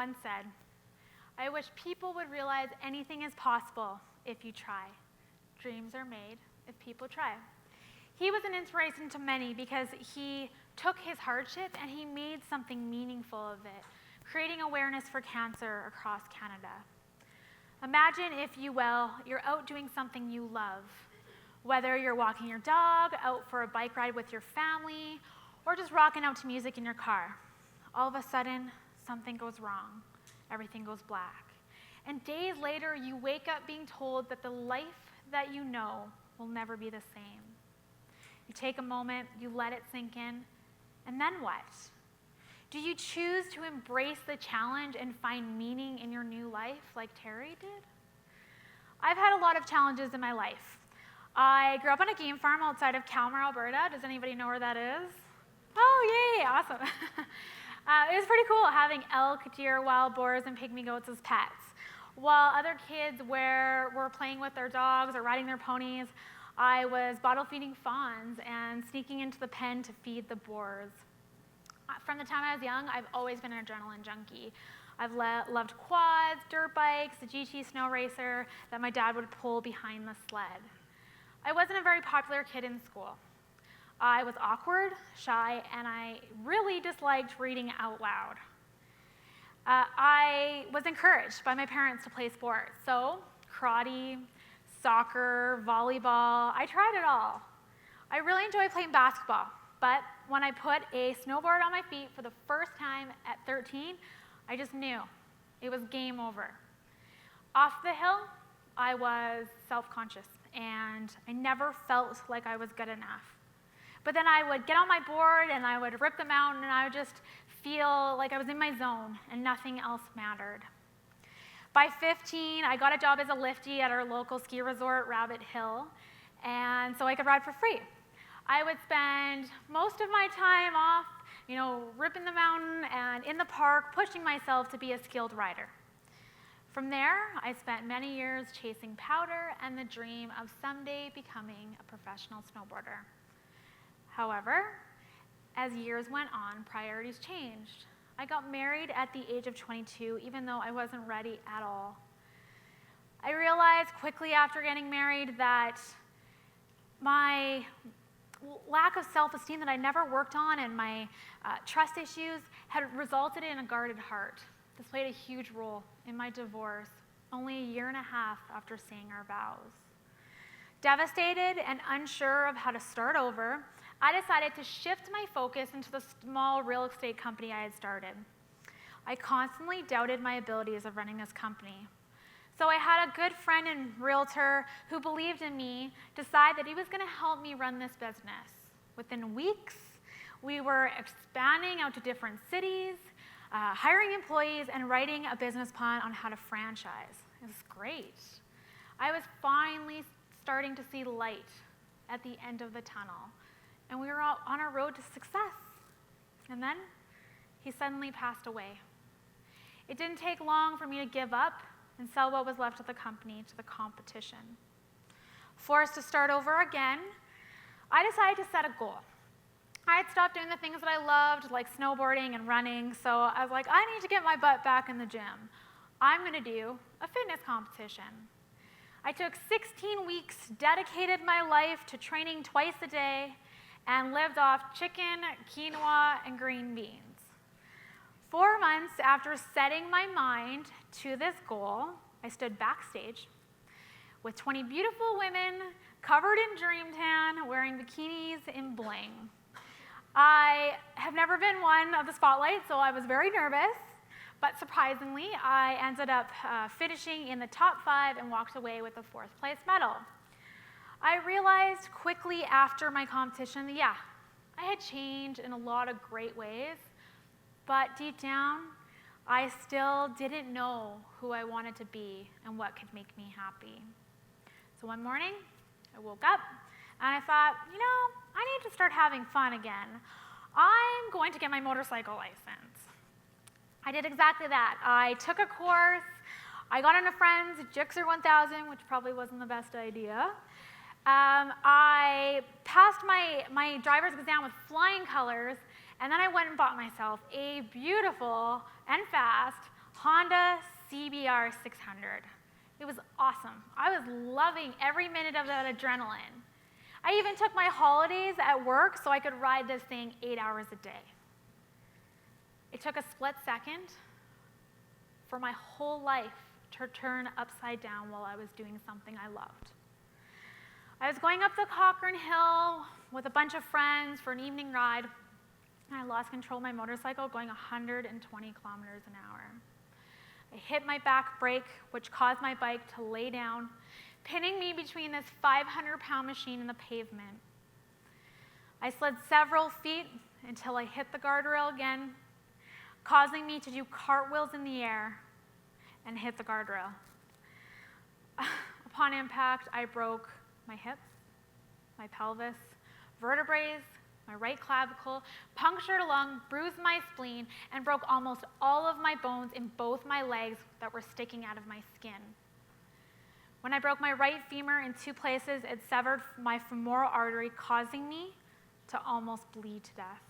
once said, "I wish people would realize anything is possible if you try. Dreams are made if people try." He was an inspiration to many because he took his hardship and he made something meaningful of it, creating awareness for cancer across Canada. Imagine, if you will, you're out doing something you love, whether you're walking your dog, out for a bike ride with your family, or just rocking out to music in your car. All of a sudden, something goes wrong. Everything goes black. And days later, you wake up being told that the life that you know will never be the same. You take a moment, you let it sink in, and then what? Do you choose to embrace the challenge and find meaning in your new life like Terry did? I've had a lot of challenges in my life. I grew up on a game farm outside of Calmar, Alberta. Does anybody know where that is? Oh, yay, awesome. It was pretty cool having elk, deer, wild boars, and pygmy goats as pets. While other kids were playing with their dogs or riding their ponies, I was bottle feeding fawns and sneaking into the pen to feed the boars. From the time I was young, I've always been an adrenaline junkie. I've loved quads, dirt bikes, a GT snow racer that my dad would pull behind the sled. I wasn't a very popular kid in school. I was awkward, shy, and I really disliked reading out loud. I was encouraged by my parents to play sports, so karate, soccer, volleyball, I tried it all. I really enjoyed playing basketball, but when I put a snowboard on my feet for the first time at 13, I just knew it was game over. Off the hill, I was self-conscious, and I never felt like I was good enough. But then I would get on my board and I would rip the mountain and I would just feel like I was in my zone and nothing else mattered. By 15, I got a job as a liftie at our local ski resort, Rabbit Hill, and so I could ride for free. I would spend most of my time off, ripping the mountain and in the park, pushing myself to be a skilled rider. From there, I spent many years chasing powder and the dream of someday becoming a professional snowboarder. However, as years went on, priorities changed. I got married at the age of 22, even though I wasn't ready at all. I realized quickly after getting married that my lack of self-esteem that I never worked on and my trust issues had resulted in a guarded heart. This played a huge role in my divorce only a year and a half after saying our vows. Devastated and unsure of how to start over, I decided to shift my focus into the small real estate company I had started. I constantly doubted my abilities of running this company. So I had a good friend and realtor who believed in me decide that he was going to help me run this business. Within weeks, we were expanding out to different cities, hiring employees, and writing a business plan on how to franchise. It was great. I was finally starting to see light at the end of the tunnel, and we were all on our road to success. And then he suddenly passed away. It didn't take long for me to give up and sell what was left of the company to the competition. Forced to start over again, I decided to set a goal. I had stopped doing the things that I loved, like snowboarding and running, so I was like, I need to get my butt back in the gym. I'm going to do a fitness competition. I took 16 weeks, dedicated my life to training twice a day, and lived off chicken, quinoa, and green beans. 4 months after setting my mind to this goal, I stood backstage with 20 beautiful women covered in dream tan, wearing bikinis in bling. I have never been one of the spotlight, so I was very nervous, but surprisingly, I ended up finishing in the top 5 and walked away with a 4th place medal. I realized quickly after my competition that, yeah, I had changed in a lot of great ways, but deep down, I still didn't know who I wanted to be and what could make me happy. So one morning, I woke up and I thought, I need to start having fun again. I'm going to get my motorcycle license. I did exactly that. I took a course. I got on a friend's Gixxer 1000, which probably wasn't the best idea. I passed my driver's exam with flying colors, and then I went and bought myself a beautiful and fast Honda CBR 600. It was awesome. I was loving every minute of that adrenaline. I even took my holidays at work so I could ride this thing 8 hours a day. It took a split second for my whole life to turn upside down while I was doing something I loved. I was going up the Cochrane Hill with a bunch of friends for an evening ride, and I lost control of my motorcycle going 120 kilometers an hour. I hit my back brake, which caused my bike to lay down, pinning me between this 500-pound machine and the pavement. I slid several feet until I hit the guardrail again, causing me to do cartwheels in the air and hit the guardrail. Upon impact, I broke my hips, my pelvis, vertebrae, my right clavicle, punctured a lung, bruised my spleen, and broke almost all of my bones in both my legs that were sticking out of my skin. When I broke my right femur in 2 places, it severed my femoral artery, causing me to almost bleed to death.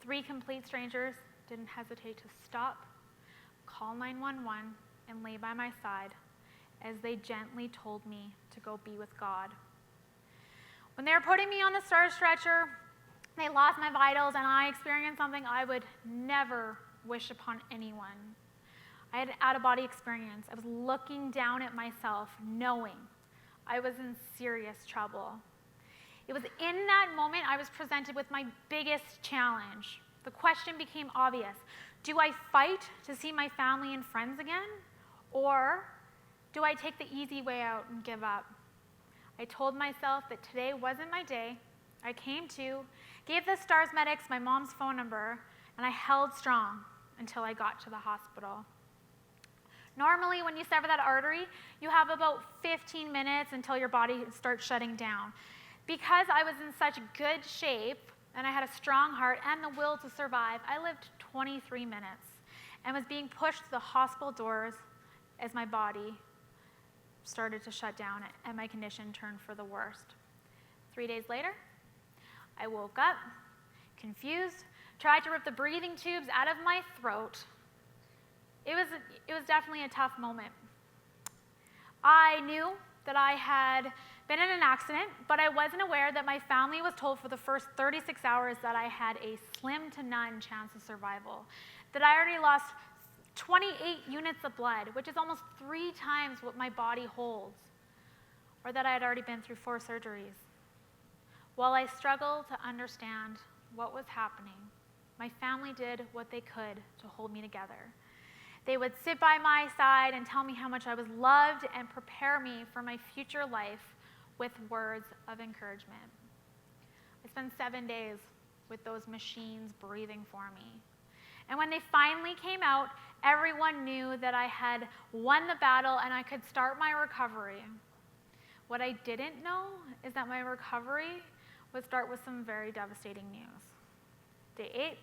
3 complete strangers didn't hesitate to stop, call 911, and lay by my side as they gently told me to go be with God. When they were putting me on the STAR stretcher, they lost my vitals, and I experienced something I would never wish upon anyone. I had an out-of-body experience. I was looking down at myself, knowing I was in serious trouble. It was in that moment I was presented with my biggest challenge. The question became obvious. Do I fight to see my family and friends again? Or do I take the easy way out and give up? I told myself that today wasn't my day. I came to, gave the STARS medics my mom's phone number, and I held strong until I got to the hospital. Normally, when you sever that artery, you have about 15 minutes until your body starts shutting down. Because I was in such good shape, and I had a strong heart and the will to survive, I lived 23 minutes and was being pushed to the hospital doors as my body started to shut down and my condition turned for the worst. 3 days later, I woke up, confused, tried to rip the breathing tubes out of my throat. It was definitely a tough moment. I knew that I had been in an accident, but I wasn't aware that my family was told for the first 36 hours that I had a slim to none chance of survival, that I already lost 28 units of blood, which is almost 3 times what my body holds, or that I had already been through 4 surgeries. While I struggled to understand what was happening, my family did what they could to hold me together. They would sit by my side and tell me how much I was loved and prepare me for my future life with words of encouragement. I spent 7 days with those machines breathing for me. And when they finally came out, everyone knew that I had won the battle and I could start my recovery. What I didn't know is that my recovery would start with some very devastating news. Day 8,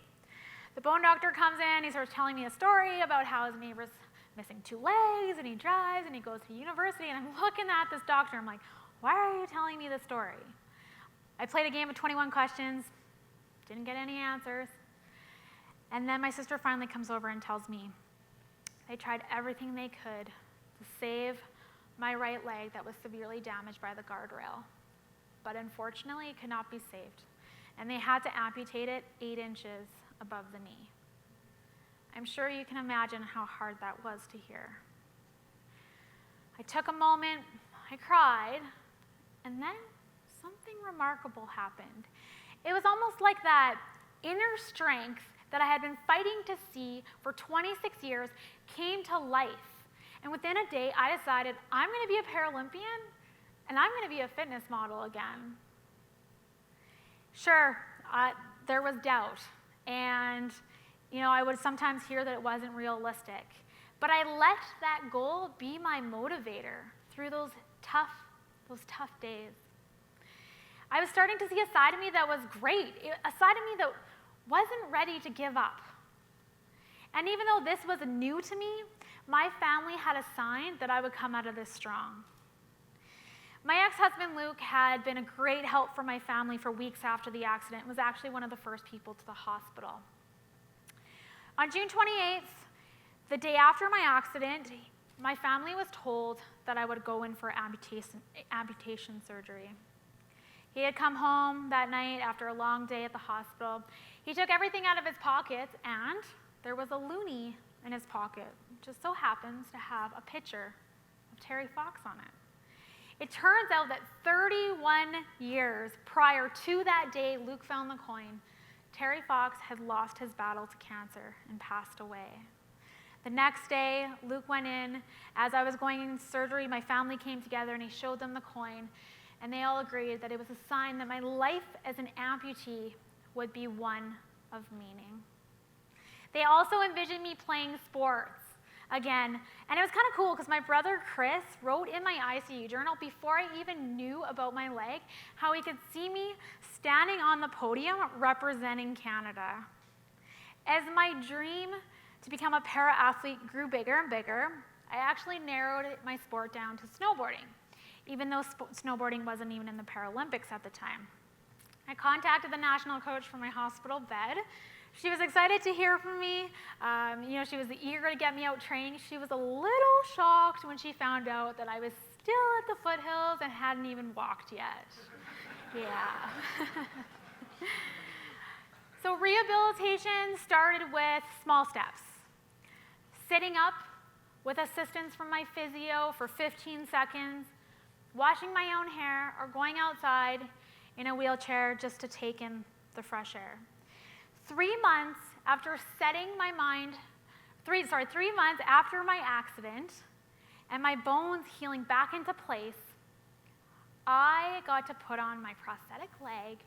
the bone doctor comes in, he starts telling me a story about how his neighbor's missing 2 legs, and he drives, and he goes to university, and I'm looking at this doctor, I'm like, why are you telling me this story? I played a game of 21 questions, didn't get any answers. And then my sister finally comes over and tells me they tried everything they could to save my right leg that was severely damaged by the guardrail. But unfortunately, it could not be saved. And they had to amputate it 8 inches above the knee. I'm sure you can imagine how hard that was to hear. I took a moment, I cried, and then something remarkable happened. It was almost like that inner strength that I had been fighting to see for 26 years came to life. And within a day, I decided I'm going to be a Paralympian and I'm going to be a fitness model again. Sure, there was doubt. And I would sometimes hear that it wasn't realistic. But I let that goal be my motivator through those tough days. I was starting to see a side of me that was great, a side of me that wasn't ready to give up. And even though this was new to me, my family had a sign that I would come out of this strong. My ex-husband Luke had been a great help for my family for weeks after the accident and was actually one of the first people to the hospital. On June 28th, The day after my accident, my family was told that I would go in for amputation surgery. He had come home that night after a long day at the hospital. He took everything out of his pockets, and there was a loonie in his pocket. It just so happens to have a picture of Terry Fox on it. It turns out that 31 years prior to that day Luke found the coin, Terry Fox had lost his battle to cancer and passed away. The next day, Luke went in. As I was going into surgery, my family came together and he showed them the coin, and they all agreed that it was a sign that my life as an amputee would be one of meaning. They also envisioned me playing sports again, and it was kind of cool because my brother Chris wrote in my ICU journal before I even knew about my leg how he could see me standing on the podium representing Canada. As my dream to become a para-athlete grew bigger and bigger, I actually narrowed my sport down to snowboarding, even though snowboarding wasn't even in the Paralympics at the time. I contacted the national coach for my hospital bed. She was excited to hear from me. She was eager to get me out training. She was a little shocked when she found out that I was still at the foothills and hadn't even walked yet. Yeah. So rehabilitation started with small steps. Sitting up with assistance from my physio for 15 seconds, washing my own hair, or going outside in a wheelchair just to take in the fresh air. 3 months after setting my mind, 3 months after my accident and my bones healing back into place, I got to put on my prosthetic leg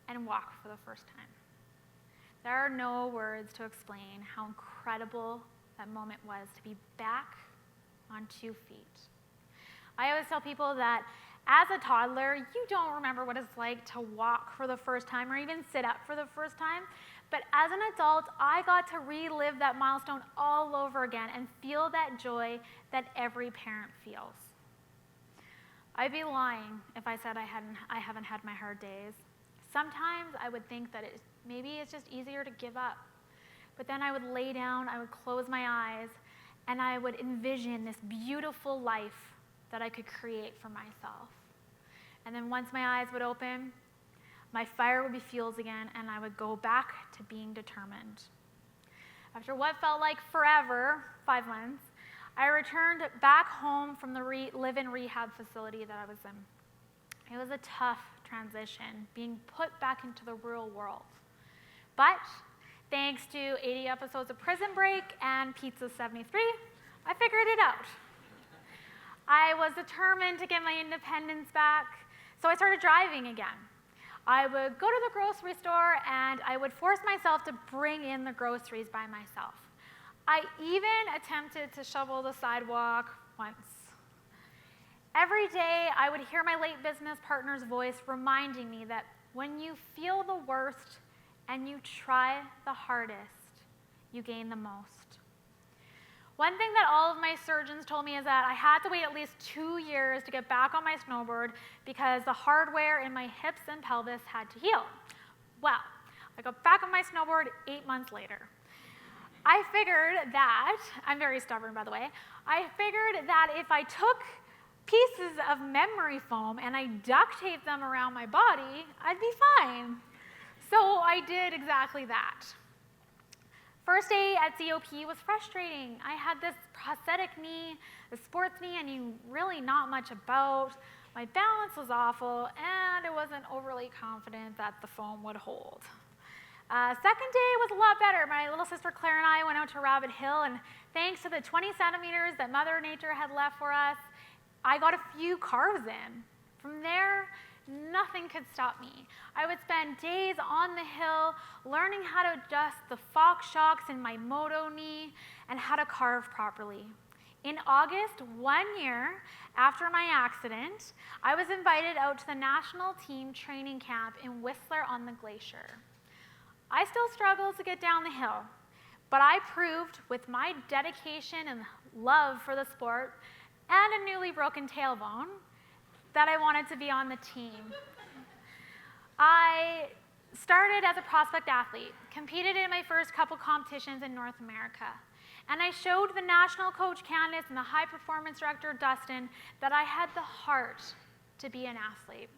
and walk for the first time. There are no words to explain how incredible that moment was to be back on 2 feet. I always tell people that as a toddler, you don't remember what it's like to walk for the first time or even sit up for the first time. But as an adult, I got to relive that milestone all over again and feel that joy that every parent feels. I'd be lying if I said I haven't had my hard days. Sometimes I would think that maybe it's just easier to give up. But then I would lay down, I would close my eyes, and I would envision this beautiful life that I could create for myself. And then once my eyes would open, my fire would be fueled again, and I would go back to being determined. After what felt like forever, 5 months, I returned back home from the live-in rehab facility that I was in. It was a tough transition, being put back into the real world. But thanks to 80 episodes of Prison Break and Pizza 73, I figured it out. I was determined to get my independence back, so I started driving again. I would go to the grocery store and I would force myself to bring in the groceries by myself. I even attempted to shovel the sidewalk once. Every day I would hear my late business partner's voice reminding me that when you feel the worst and you try the hardest, you gain the most. One thing that all of my surgeons told me is that I had to wait at least 2 years to get back on my snowboard because the hardware in my hips and pelvis had to heal. Well, I got back on my snowboard 8 months later. I figured that, I'm very stubborn by the way, I figured that if I took pieces of memory foam and I duct taped them around my body, I'd be fine. So I did exactly that. First day at COP was frustrating. I had this prosthetic knee, a sports knee I knew really not much about. My balance was awful, and I wasn't overly confident that the foam would hold. Second day was a lot better. My little sister Claire and I went out to Rabbit Hill, and thanks to the 20 centimeters that Mother Nature had left for us, I got a few carves in. From there, nothing could stop me. I would spend days on the hill learning how to adjust the Fox shocks in my moto knee and how to carve properly. In August, 1 year after my accident, I was invited out to the national team training camp in Whistler on the Glacier. I still struggle to get down the hill, but I proved with my dedication and love for the sport and a newly broken tailbone that I wanted to be on the team. I started as a prospect athlete, competed in my first couple competitions in North America, and I showed the national coach Candace and the high performance director Dustin that I had the heart to be an athlete.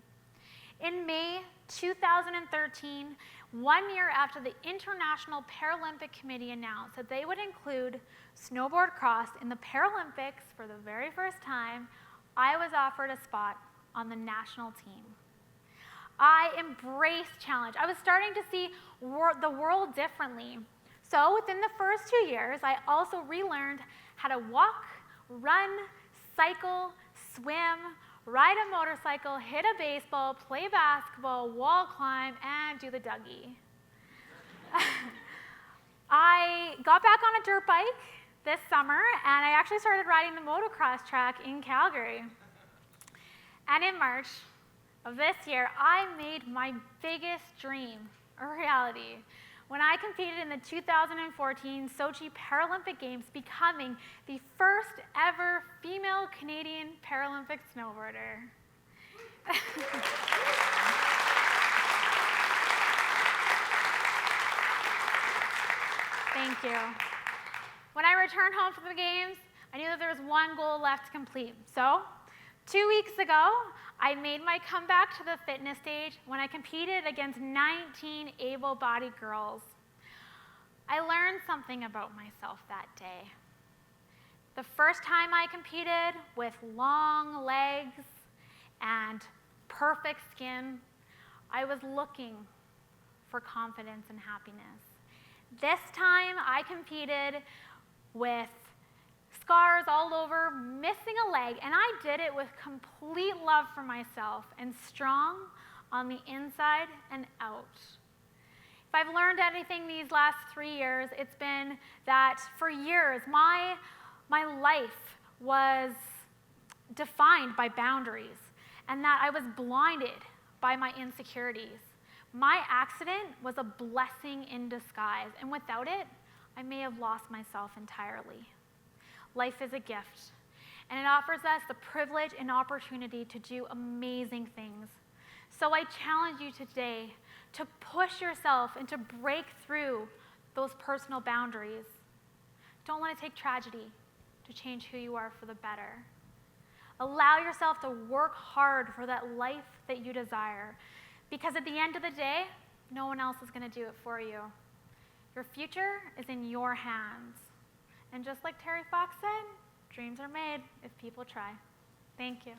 In May 2013, 1 year after the International Paralympic Committee announced that they would include snowboard cross in the Paralympics for the very first time, I was offered a spot on the national team. I embraced challenge. I was starting to see the world differently. So within the first 2 years, I also relearned how to walk, run, cycle, swim, ride a motorcycle, hit a baseball, play basketball, wall climb, and do the Dougie. I got back on a dirt bike this summer, and I actually started riding the motocross track in Calgary. And in March of this year, I made my biggest dream a reality when I competed in the 2014 Sochi Paralympic Games, becoming the first ever female Canadian Paralympic snowboarder. Thank you. When I returned home from the games, I knew that there was one goal left to complete. So, 2 weeks ago, I made my comeback to the fitness stage when I competed against 19 able-bodied girls. I learned something about myself that day. The first time I competed with long legs and perfect skin, I was looking for confidence and happiness. This time I competed with scars all over, missing a leg, and I did it with complete love for myself and strong on the inside and out. If I've learned anything these last 3 years, it's been that for years my life was defined by boundaries and that I was blinded by my insecurities. My accident was a blessing in disguise, and without it, I may have lost myself entirely. Life is a gift, and it offers us the privilege and opportunity to do amazing things. So I challenge you today to push yourself and to break through those personal boundaries. Don't let it take tragedy to change who you are for the better. Allow yourself to work hard for that life that you desire, because at the end of the day, no one else is going to do it for you. Your future is in your hands. And just like Terry Fox said, dreams are made if people try. Thank you.